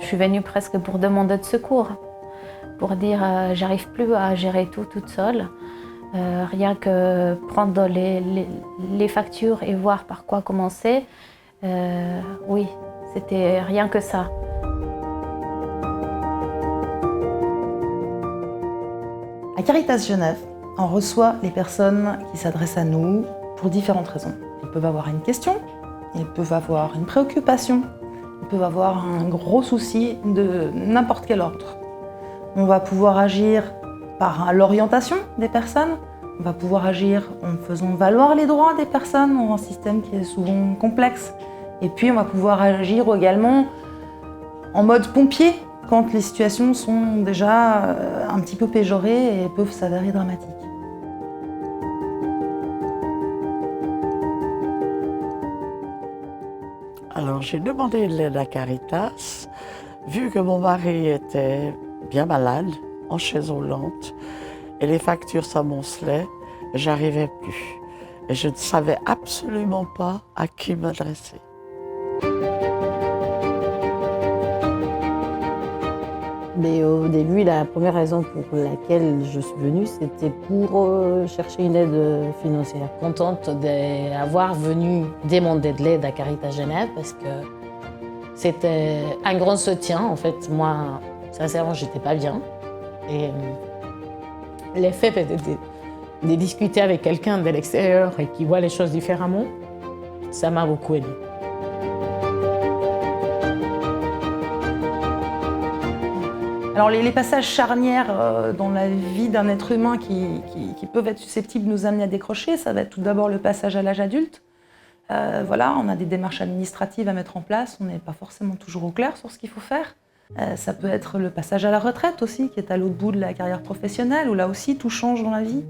suis venue presque pour demander de secours, pour dire j'arrive plus à gérer tout toute seule. Rien que prendre les factures et voir par quoi commencer, oui, c'était rien que ça. À Caritas Genève, on reçoit les personnes qui s'adressent à nous pour différentes raisons. Ils peuvent avoir une question, ils peuvent avoir une préoccupation, ils peuvent avoir un gros souci de n'importe quel ordre. On va pouvoir agir par l'orientation des personnes, on va pouvoir agir en faisant valoir les droits des personnes dans un système qui est souvent complexe. Et puis on va pouvoir agir également en mode pompier quand les situations sont déjà un petit peu péjorées et peuvent s'avérer dramatiques. Alors j'ai demandé de l'aide à Caritas, vu que mon mari était bien malade, en chaise roulante, et les factures s'amoncelaient, j'arrivais plus. Et je ne savais absolument pas à qui m'adresser. Mais au début, la première raison pour laquelle je suis venue, c'était pour chercher une aide financière. Contente d'avoir venu demander de l'aide à Caritas Genève parce que c'était un grand soutien. En fait, moi, sincèrement, j'étais pas bien. Et l'effet de discuter avec quelqu'un de l'extérieur et qui voit les choses différemment, ça m'a beaucoup aidée. Alors les passages charnières dans la vie d'un être humain qui peuvent être susceptibles de nous amener à décrocher, ça va être tout d'abord le passage à l'âge adulte. Voilà, on a des démarches administratives à mettre en place, on n'est pas forcément toujours au clair sur ce qu'il faut faire. Ça peut être le passage à la retraite aussi, qui est à l'autre bout de la carrière professionnelle, où là aussi tout change dans la vie.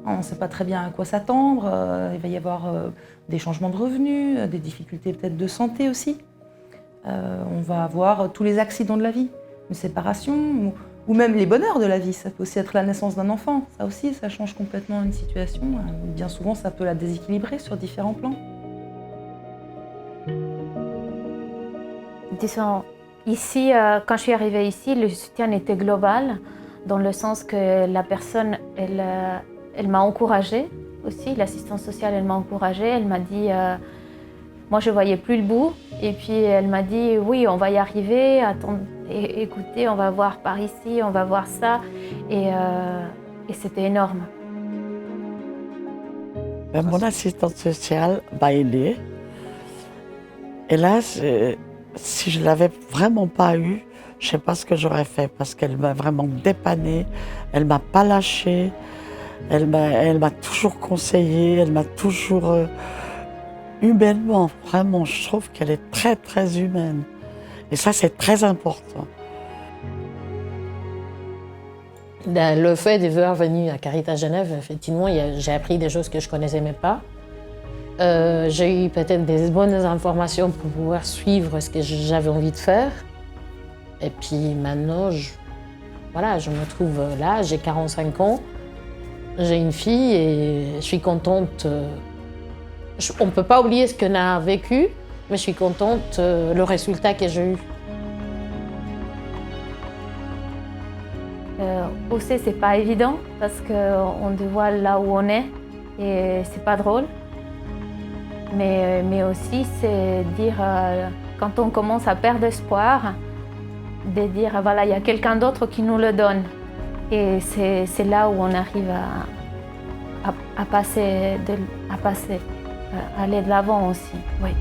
On ne sait pas très bien à quoi s'attendre, il va y avoir des changements de revenus, des difficultés peut-être de santé aussi. On va avoir tous les accidents de la vie, une séparation, ou même les bonheurs de la vie. Ça peut aussi être la naissance d'un enfant, ça aussi, ça change complètement une situation. Bien souvent, ça peut la déséquilibrer sur différents plans. Disons, ici, quand je suis arrivée ici, le soutien était global, dans le sens que la personne, elle m'a encouragée aussi, l'assistance sociale, elle m'a encouragée, elle m'a dit, moi je ne voyais plus le bout, et puis elle m'a dit, oui, on va y arriver, attends, écoutez, on va voir par ici, on va voir ça, et c'était énorme. Mon assistante sociale m'a aidée, et là, si je ne l'avais vraiment pas eue, je ne sais pas ce que j'aurais fait, parce qu'elle m'a vraiment dépannée, elle ne m'a pas lâchée, elle m'a toujours conseillée, elle m'a toujours... humainement, vraiment, je trouve qu'elle est très, très humaine. Et ça, c'est très important. Le fait d'avoir venu à Caritas Genève, effectivement, j'ai appris des choses que je ne connaissais même pas. J'ai eu peut-être des bonnes informations pour pouvoir suivre ce que j'avais envie de faire. Et puis maintenant, je me trouve là, j'ai 45 ans, j'ai une fille et je suis contente. On ne peut pas oublier ce qu'on a vécu, mais je suis contente le résultat que j'ai eu. Aussi, c'est pas évident parce qu'on dévoile là où on est et c'est pas drôle. Mais aussi, c'est dire, quand on commence à perdre espoir, de dire, voilà, il y a quelqu'un d'autre qui nous le donne. Et c'est là où on arrive à passer, aller de l'avant aussi. Oui.